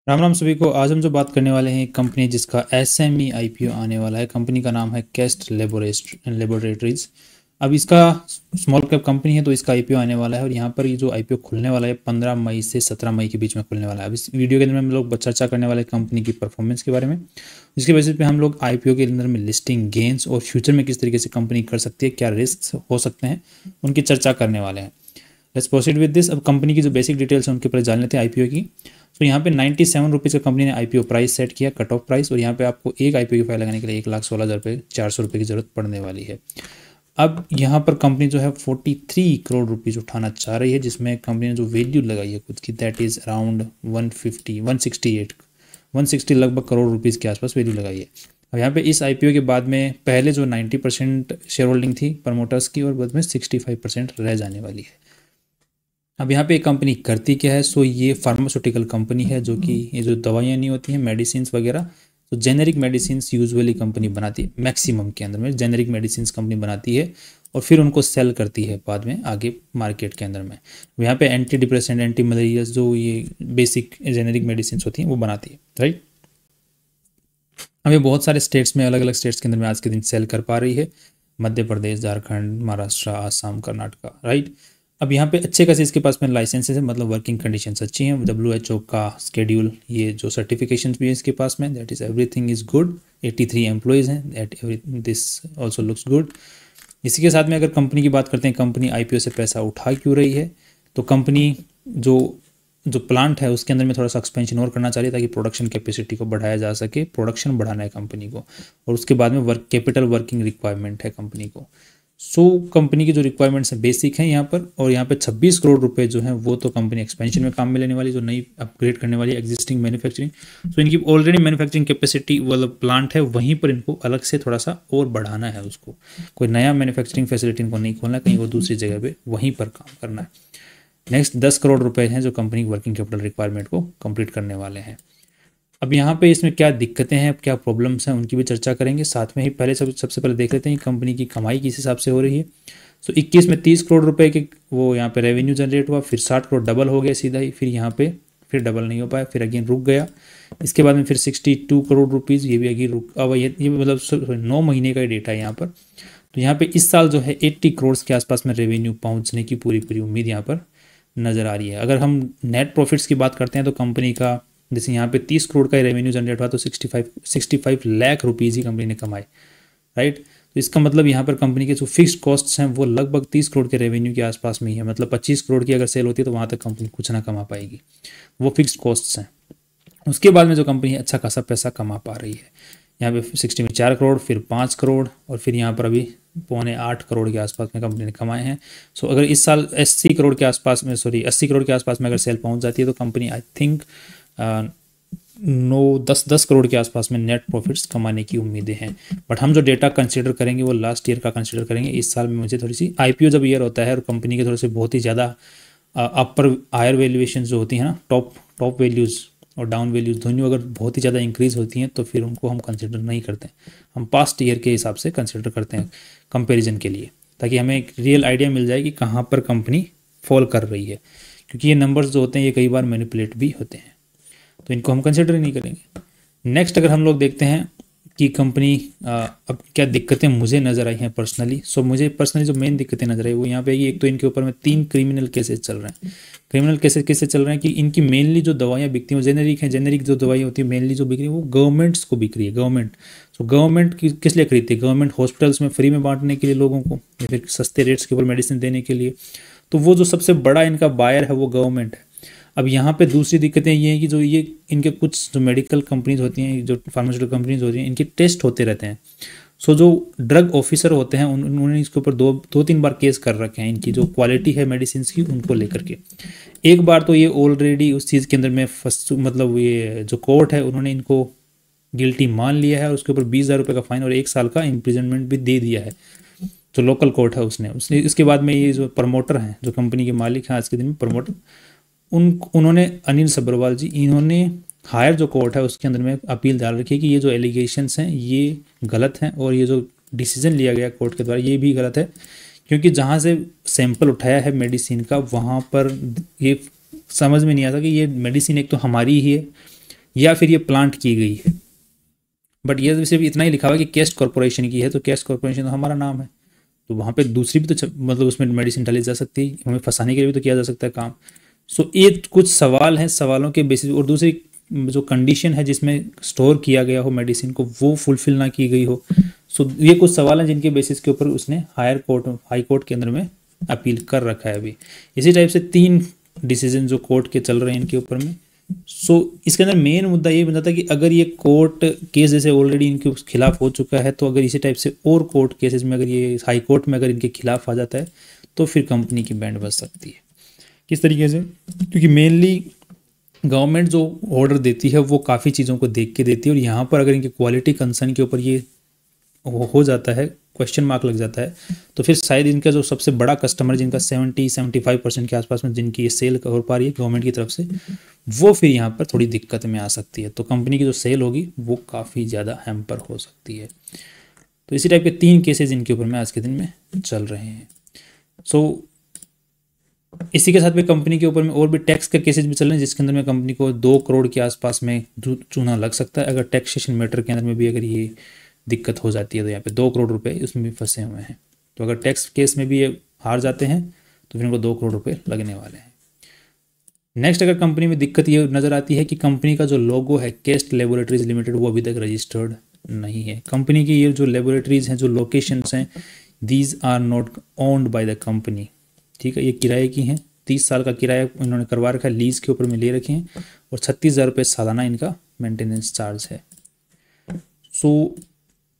राम राम सभी को। आज हम जो बात करने वाले हैं एक कंपनी जिसका एसएमई आईपीओ आने वाला है। कंपनी का नाम है केस्ट लेबोरेटरीज। अब इसका स्मॉल कैप कंपनी है तो इसका आईपीओ आने वाला है और यहाँ पर ये जो आईपीओ खुलने वाला है 15 मई से 17 मई के बीच में खुलने वाला है। अब इस वीडियो के अंदर हम लोग चर्चा करने वाले कंपनी की परफॉर्मेंस के बारे में, जिसके बेसिस पे हम लोग आईपीओ के अंदर में लिस्टिंग गेंस और फ्यूचर में किस तरीके से कंपनी कर सकती है, क्या रिस्क हो सकते हैं, उनकी चर्चा करने वाले हैं। Let's proceed with this. अब कंपनी की जो बेसिक डिटेल्स है उनके ऊपर जान लेते हैं आईपीओ की। तो यहाँ पे 97 रुपीज़ का कंपनी ने आईपीओ प्राइस सेट किया, कट ऑफ प्राइस, और यहाँ पे आपको एक आईपीओ की फाइल लगाने के लिए 1,16,000 रुपये 400 रुपये की जरूरत पड़ने वाली है। अब यहाँ पर कंपनी जो है 43 करोड़ रुपीज़ उठाना चाह रही है, जिसमें कंपनी ने जो वैल्यू लगाई है खुद की दैट इज़ अराउंड 160 लगभग करोड़ रुपीज़ के आसपास वैल्यू लगाई है। अब यहाँ पे इस आईपीओ के बाद में पहले जो 90% शेयर होल्डिंग थी प्रमोटर्स की और बाद में 65% रह जाने वाली है। अब यहाँ पे एक कंपनी करती क्या है, सो ये फार्मास्यूटिकल कंपनी है, जो कि ये जो दवाइयाँ नहीं होती हैं मेडिसिन वगैरह, तो जेनेरिक मेडिसिन यूजुअली कंपनी बनाती है, मैक्सिमम के अंदर में जेनेरिक मेडिसिन कंपनी बनाती है और फिर उनको सेल करती है बाद में आगे मार्केट के अंदर में। यहाँ पे एंटी डिप्रेसेंट, एंटी मलेरिया, जो ये बेसिक जेनेरिक मेडिसिन होती हैं वो बनाती है, राइट। अब ये बहुत सारे स्टेट्स में, अलग अलग स्टेट्स के अंदर में आज के दिन सेल कर पा रही है, मध्य प्रदेश, झारखंड, महाराष्ट्र, आसाम, कर्नाटका, राइट। अब यहाँ पे अच्छे खासे इसके पास में लाइसेंसेस है, मतलब वर्किंग कंडीशंस अच्छी हैं, WHO का स्केड्यूल, ये जो सर्टिफिकेशंस भी है इसके पास में, that is everything is good. 83 employees हैं, that this also looks good. इसी के साथ में अगर कंपनी की बात करते हैं, कंपनी आईपीओ से पैसा उठा क्यों रही है, तो कंपनी जो जो प्लांट है उसके अंदर में थोड़ा सा एक्सपेंशन और करना चाहिए ताकि प्रोडक्शन कैपेसिटी को बढ़ाया जा सके। प्रोडक्शन बढ़ाना है कंपनी को, और उसके बाद में कैपिटल वर्किंग रिक्वायरमेंट है कंपनी को। कंपनी की जो रिक्वायरमेंट्स है बेसिक हैं यहाँ पर, और यहाँ पे 26 करोड़ रुपए जो हैं वो तो कंपनी एक्सपेंशन में काम में लेने वाली, जो नई अपग्रेड करने वाली एग्जिस्टिंग मैन्युफैक्चरिंग। इनकी ऑलरेडी मैन्युफैक्चरिंग कैपेसिटी वाला प्लांट है, वहीं पर इनको अलग से थोड़ा सा और बढ़ाना है उसको। कोई नया मैन्युफैक्चरिंग फैसिलिटी इनको नहीं खोलना, कहीं वो दूसरी जगह पे वहीं पर काम करना है। नेक्स्ट 10 करोड़ रुपए हैं जो कंपनी की वर्किंग कैपिटल रिक्वायरमेंट को कंप्लीट करने वाले हैं। अब यहाँ पे इसमें क्या दिक्कतें हैं, क्या प्रॉब्लम्स हैं, उनकी भी चर्चा करेंगे। साथ में ही सबसे पहले देख लेते हैं कंपनी की कमाई किस हिसाब से हो रही है। 21 में 30 करोड़ रुपए के वो यहाँ पे रेवेन्यू जनरेट हुआ, फिर 60 करोड़ डबल हो गया सीधा ही, फिर यहाँ पे फिर डबल नहीं हो पाया, फिर अगेन रुक गया। इसके बाद में फिर 62 करोड़ रुपीज़, ये भी अगेन रुक। अब ये मतलब 9 महीने का डेटा है यहाँ पर। तो यहाँ पे इस साल जो है 80 करोड़ के आसपास में रेवेन्यू पहुँचने की पूरी उम्मीद यहाँ पर नज़र आ रही है। अगर हम नेट प्रॉफिट्स की बात करते हैं तो कंपनी का जैसे यहाँ पे 30 करोड़ का रेवेन्यू जनरेट हुआ तो 65 लाख रुपीज़ ही कंपनी ने कमाए, राइट। तो इसका मतलब यहाँ पर कंपनी के जो फिक्स्ड कॉस्ट्स हैं वो लगभग 30 करोड़ के रेवेन्यू के आसपास में ही है। मतलब 25 करोड़ की अगर सेल होती है तो वहाँ तक कंपनी कुछ ना कमा पाएगी, वो फिक्स्ड कॉस्ट्स हैं। उसके बाद में जो कंपनी अच्छा खासा पैसा कमा पा रही है, यहाँ पे 60 में 4 करोड़, फिर 5 करोड़, और फिर यहाँ पर अभी 7.25 करोड़ के आसपास में कंपनी ने कमाए हैं। अगर इस साल 80 करोड़ के आसपास में 80 करोड़ के आसपास में अगर सेल पहुँच जाती है तो कंपनी आई थिंक 9-10 करोड़ के आसपास में नेट प्रॉफिट्स कमाने की उम्मीदें हैं। बट हम जो डेटा कंसीडर करेंगे वो लास्ट ईयर का कंसीडर करेंगे। इस साल में मुझे थोड़ी सी आईपीओ जब ईयर होता है और कंपनी के थोड़े से बहुत ही ज़्यादा अपर हायर वैल्यूएशन जो होती हैं ना, टॉप वैल्यूज़ और डाउन वैल्यूज़ दोनों अगर बहुत ही ज़्यादा इंक्रीज होती हैं तो फिर उनको हम कंसिडर नहीं करते। हम पास्ट ईयर के हिसाब से कंसिडर करते हैं कंपैरिजन के लिए, ताकि हमें एक रियल आइडिया मिल जाए कि कहाँ पर कंपनी फॉल कर रही है, क्योंकि ये नंबर्स जो होते हैं ये कई बार मैनिपुलेट भी होते हैं, तो इनको हम कंसिडर ही नहीं करेंगे। नेक्स्ट अगर हम लोग देखते हैं कि कंपनी अब क्या दिक्कतें मुझे नज़र आई हैं पर्सनली। मुझे पर्सनली जो मेन दिक्कतें नज़र आई वो यहाँ पे एक तो इनके ऊपर में 3 क्रिमिनल केसेस चल रहे हैं। क्रिमिनल केसेस किससे चल रहे हैं कि इनकी मेनली जो दवाइयाँ बिकती हैं वो जेनेरिक हैं। जेनेरिक जो दवाई होती है मेनली जो बिक रही है वो गवर्नमेंट्स को बिक रही है। गवर्नमेंट किस लिए खरीदती है? गवर्नमेंट हॉस्पिटल्स में फ्री में बांटने के लिए लोगों को, या फिर सस्ते रेट्स के ऊपर मेडिसिन देने के लिए। तो वो जो सबसे बड़ा इनका बायर है वो गवर्नमेंट है। अब यहाँ पे दूसरी दिक्कतें ये हैं कि जो ये इनके कुछ जो मेडिकल कंपनीज होती हैं, जो फार्मास्यूटिकल कंपनीज होती हैं, इनके टेस्ट होते रहते हैं। जो ड्रग ऑफिसर होते हैं उन्होंने इसके ऊपर 2-3 बार केस कर रखे हैं, इनकी जो क्वालिटी है मेडिसिन की उनको लेकर के। एक बार तो ये ऑलरेडी उस चीज़ के अंदर में मतलब ये जो कोर्ट है उन्होंने इनको गिल्टी मान लिया है और उसके ऊपर 20,000 रुपये का फाइन और 1 साल का इम्प्रिजनमेंट भी दे दिया है, जो लोकल कोर्ट है उसने। इसके बाद में ये जो प्रमोटर हैं, जो कंपनी के मालिक हैं आज के दिन में प्रमोटर, उन्होंने अनिल सब्रवाल जी, इन्होंने हायर जो कोर्ट है उसके अंदर में अपील डाल रखी है कि ये जो एलिगेशंस हैं ये गलत हैं और ये जो डिसीजन लिया गया कोर्ट के द्वारा ये भी गलत है, क्योंकि जहाँ से सैंपल उठाया है मेडिसिन का वहाँ पर ये समझ में नहीं आता कि ये मेडिसिन एक तो हमारी ही है, या फिर ये प्लांट की गई है। बट ये सिर्फ इतना ही लिखा हुआ है कि केस्ट कॉर्पोरेशन की है, तो केस्ट कॉर्पोरेशन तो हमारा नाम है, तो वहाँ पे दूसरी भी तो मतलब उसमें मेडिसिन डाली जा सकती है, हमें फंसाने के लिए भी तो किया जा सकता है काम। सो ये कुछ सवाल हैं, सवालों के बेसिस, और दूसरी जो कंडीशन है जिसमें स्टोर किया गया हो मेडिसिन को वो फुलफिल ना की गई हो। सो ये कुछ सवाल हैं जिनके बेसिस के ऊपर उसने हाई कोर्ट के अंदर में अपील कर रखा है अभी। इसी टाइप से 3 डिसीजन जो कोर्ट के चल रहे हैं इनके ऊपर में। सो इसके अंदर मेन मुद्दा ये बनता था कि अगर ये कोर्ट केस जैसे ऑलरेडी इनके खिलाफ हो चुका है, तो अगर इसी टाइप से और कोर्ट केसेस में अगर ये हाई कोर्ट में अगर इनके खिलाफ आ जाता है तो फिर कंपनी की बैंड बज सकती है। किस तरीके से? क्योंकि मेनली गवर्नमेंट जो ऑर्डर देती है वो काफ़ी चीज़ों को देख के देती है, और यहाँ पर अगर इनके क्वालिटी कंसर्न के ऊपर ये हो जाता है, क्वेश्चन मार्क लग जाता है, तो फिर शायद इनका जो सबसे बड़ा कस्टमर जिनका 70-75% के आसपास में जिनकी ये सेल हो पा रही है गवर्नमेंट की तरफ से, वो फिर यहाँ पर थोड़ी दिक्कत में आ सकती है। तो कंपनी की जो सेल होगी वो काफ़ी ज़्यादा हैम्पर हो सकती है। तो इसी टाइप के 3 केसेज इनके ऊपर में आज के दिन में चल रहे हैं। सो इसी के साथ में कंपनी के ऊपर में और भी टैक्स के केसेज भी चल रहे हैं, जिसके अंदर में कंपनी को 2 करोड़ के आसपास में चूना लग सकता है अगर टैक्सेशन मैटर के अंदर में भी अगर ये दिक्कत हो जाती है। तो यहाँ पे 2 करोड़ रुपए उसमें भी फंसे हुए हैं। तो अगर टैक्स केस में भी ये हार जाते हैं तो फिर इनको 2 करोड़ रुपए लगने वाले हैं। नेक्स्ट अगर कंपनी में दिक्कत ये नज़र आती है कि कंपनी का जो लोगो है केस्ट लेबोरेटरीज लिमिटेड वो अभी तक रजिस्टर्ड नहीं है। कंपनी की ये जो लेबोरेटरीज हैं, जो लोकेशंस हैं, these are not owned by the company. ठीक है, ये किराए की हैं, 30 साल का किराया इन्होंने करवा रखा है, लीज के ऊपर में ले रखे हैं, और 36,000 रुपये सालाना इनका मेंटेनेंस चार्ज है। So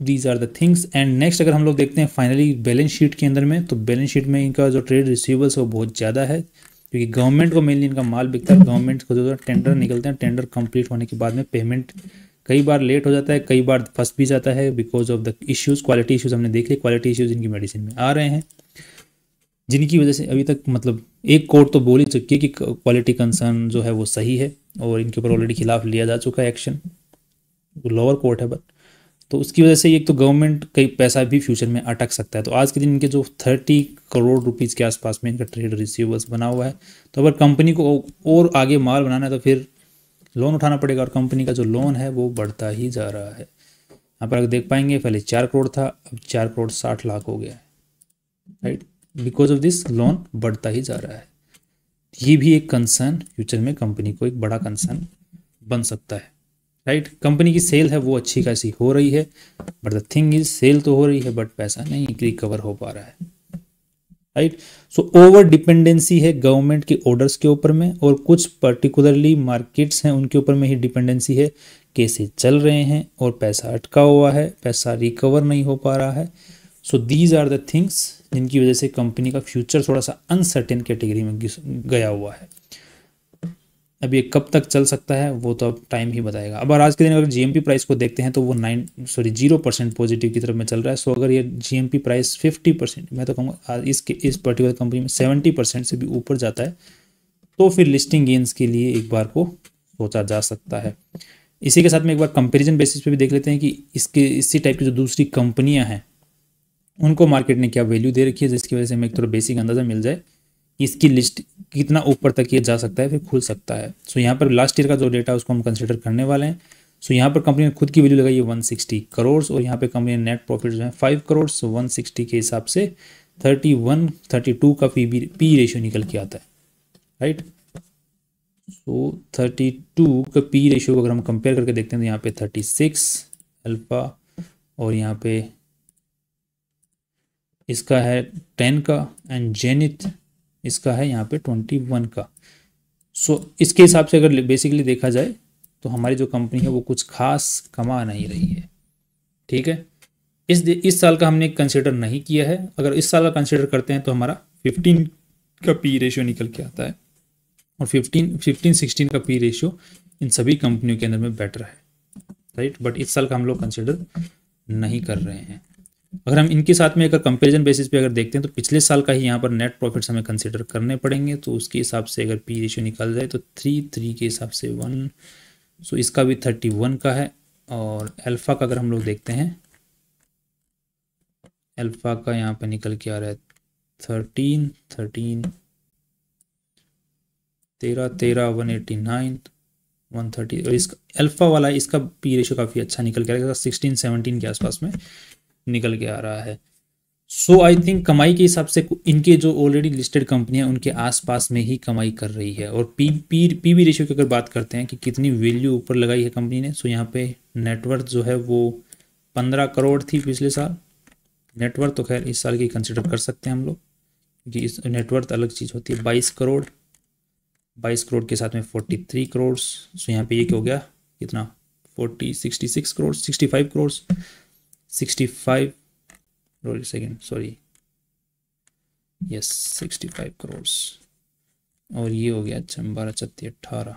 these are the things. And next अगर हम लोग देखते हैं फाइनली बैलेंस शीट के अंदर में, तो बैलेंस शीट में इनका जो ट्रेड रिसीवेबल्स है वो बहुत ज़्यादा है, क्योंकि गवर्नमेंट को मेनली इनका माल बिकता है। गवर्नमेंट को जो टेंडर निकलते हैं, टेंडर कंप्लीट होने के बाद में पेमेंट कई बार लेट हो जाता है, कई बार फंस भी जाता है because of the issues, quality issues हमने देख लिए, क्वालिटी इश्यूज़ इनकी मेडिसिन में आ रहे हैं, जिनकी वजह से अभी तक मतलब एक कोर्ट तो बोल ही चुकी है कि क्वालिटी कंसर्न जो है वो सही है, और इनके ऊपर ऑलरेडी खिलाफ लिया जा चुका है एक्शन, लोअर कोर्ट है बट। तो उसकी वजह से एक तो गवर्नमेंट कई पैसा भी फ्यूचर में अटक सकता है। तो आज के दिन इनके जो 30 करोड़ रुपीज़ के आसपास में इनका ट्रेड रिसीवेबल्स बना हुआ है। तो अगर कंपनी को और आगे माल बनाना है तो फिर लोन उठाना पड़ेगा, और कंपनी का जो लोन है वो बढ़ता ही जा रहा है। यहाँ पर अगर देख पाएंगे पहले 4 करोड़ था, अब 4 करोड़ 60 लाख हो गया है, right, because of this loan बढ़ता ही जा रहा है। ये भी एक कंसर्न फ्यूचर में कंपनी को एक बड़ा कंसर्न बन सकता है, राइट। कंपनी की सेल है वो अच्छी खासी हो रही है, but the thing is sale तो हो रही है बट पैसा नहीं रिकवर हो पा रहा है, राइट। सो ओवर डिपेंडेंसी है गवर्नमेंट के ऑर्डर्स के ऊपर में, और कुछ पर्टिकुलरली मार्केट्स हैं उनके ऊपर में ही डिपेंडेंसी है, केसेस चल रहे हैं और पैसा अटका हुआ है, पैसा रिकवर नहीं हो पा रहा है। So these are the things जिनकी वजह से कंपनी का फ्यूचर थोड़ा सा अनसर्टेन कैटेगरी में गया हुआ है। अब ये कब तक चल सकता है वो तो अब टाइम ही बताएगा। अब आज के दिन अगर जीएमपी प्राइस को देखते हैं तो वो 0% पॉजिटिव की तरफ में चल रहा है। सो अगर ये जीएमपी प्राइस 50%, मैं तो कहूँगा इस पर्टिकुलर कंपनी में 70% से भी ऊपर जाता है तो फिर लिस्टिंग गेन्स के लिए एक बार को सोचा जा सकता है। इसी के साथ में एक बार कंपेरिजन बेसिस पे भी देख लेते हैं कि इसी टाइप की जो दूसरी कंपनियां हैं उनको मार्केट ने क्या वैल्यू दे रखी है, जिसकी वजह से हमें एक थोड़ा बेसिक अंदाज़ा मिल जाए इसकी लिस्ट कितना ऊपर तक ये जा सकता है, फिर खुल सकता है। सो यहाँ पर लास्ट ईयर का जो डेटा उसको हम कंसिडर करने वाले हैं। सो यहाँ पर कंपनी ने खुद की वैल्यू लगाई है 160 करोड़, और यहाँ पे कंपनी ने नेट प्रॉफिट जो है 5 करोड़। सो 160 के हिसाब से 32 का पी रेशियो निकल के आता है, राइट। सो 32 का पी रेशियो को अगर हम कंपेयर करके देखते हैं तो यहाँ पे 36 अल्फा, और यहाँ पे इसका है 10 का, एंड जेनिथ इसका है यहाँ पे 21 का। सो इसके हिसाब से अगर बेसिकली देखा जाए तो हमारी जो कंपनी है वो कुछ खास कमा नहीं रही है, ठीक है। इस साल का हमने कंसिडर नहीं किया है। अगर इस साल का कंसिडर करते हैं तो हमारा 15 का पी रेशियो निकल के आता है, और 15-16 का पी रेशियो इन सभी कंपनियों के अंदर में बेटर है, राइट। बट इस साल का हम लोग कंसिडर नहीं कर रहे हैं। अगर हम इनके साथ में अगर कंपैरिजन बेसिस पे अगर देखते हैं तो पिछले साल का ही यहाँ पर नेट प्रॉफिट्स हमें कंसिडर करने पड़ेंगे। तो उसके हिसाब से अगर पी रेशियो निकल जाए तो 3 के हिसाब से 1, सो इसका भी 31 का है। और अल्फ़ा का अगर हम लोग देखते हैं, अल्फ़ा का यहाँ पे निकल के आ रहा है 13 189, 130, और इसका अल्फ़ा वाला इसका पी रेशियो काफ़ी अच्छा निकल के आ रहा है, 16-17 के आसपास में निकल के आ रहा है। सो आई थिंक कमाई के हिसाब से इनके जो ऑलरेडी लिस्टेड कंपनियां उनके आसपास में ही कमाई कर रही है। और पी वी रेशियो की अगर बात करते हैं कि कितनी वैल्यू ऊपर लगाई है कंपनी ने, सो यहाँ पे नेटवर्थ जो है वो 15 करोड़ थी पिछले साल। नेटवर्थ तो खैर इस साल की कंसिडर कर सकते हैं हम लोग, क्योंकि इस नेटवर्थ अलग चीज़ होती है। 22 करोड़, 22 करोड़ के साथ में 43 करोड़, सो यहाँ पे ये क्या हो गया कितना, 66 करोड़, 65 करोड़, 65 रोल सेकेंड सॉरी, यस 65 करोड़। और ये हो गया 12 36 18,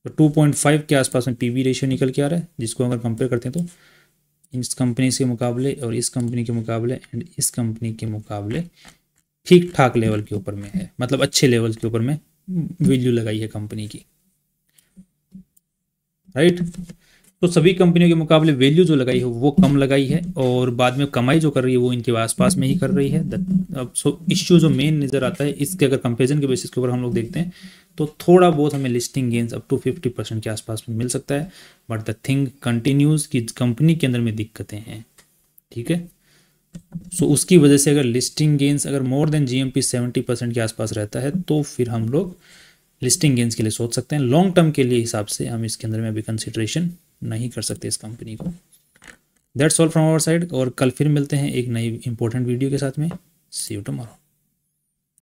तो 2.5 के आसपास में पीवी रेशियो निकल के आ रहा है, जिसको अगर कंपेयर करते हैं तो इस कंपनी के मुकाबले और इस कंपनी के मुकाबले एंड इस कंपनी के मुकाबले ठीक ठाक लेवल के ऊपर में है, मतलब अच्छे लेवल के ऊपर में वैल्यू लगाई है कंपनी की, राइट। तो सभी कंपनियों के मुकाबले वैल्यू जो लगाई है वो कम लगाई है, और बाद में कमाई जो कर रही है वो इनके आसपास में ही कर रही है। अब सो इश्यू जो मेन नज़र आता है इसके, अगर कंपेरिजन के बेसिस के ऊपर हम लोग देखते हैं तो थोड़ा बहुत हमें लिस्टिंग गेंस अप टू 50% के आसपास में मिल सकता है, बट द थिंग कंटिन्यूज कि कंपनी के अंदर में दिक्कतें हैं, ठीक है। सो उसकी वजह से अगर लिस्टिंग गेंस अगर मोर देन जीएमपी 70% के आसपास रहता है तो फिर हम लोग लिस्टिंग गेंस के लिए सोच सकते हैं। लॉन्ग टर्म के लिए हिसाब से हम इसके अंदर में अभी कंसिडरेशन नहीं कर सकते इस कंपनी को। That's all from our side, और कल फिर मिलते हैं एक नई इंपॉर्टेंट वीडियो के साथ में। सी यू टुमारो।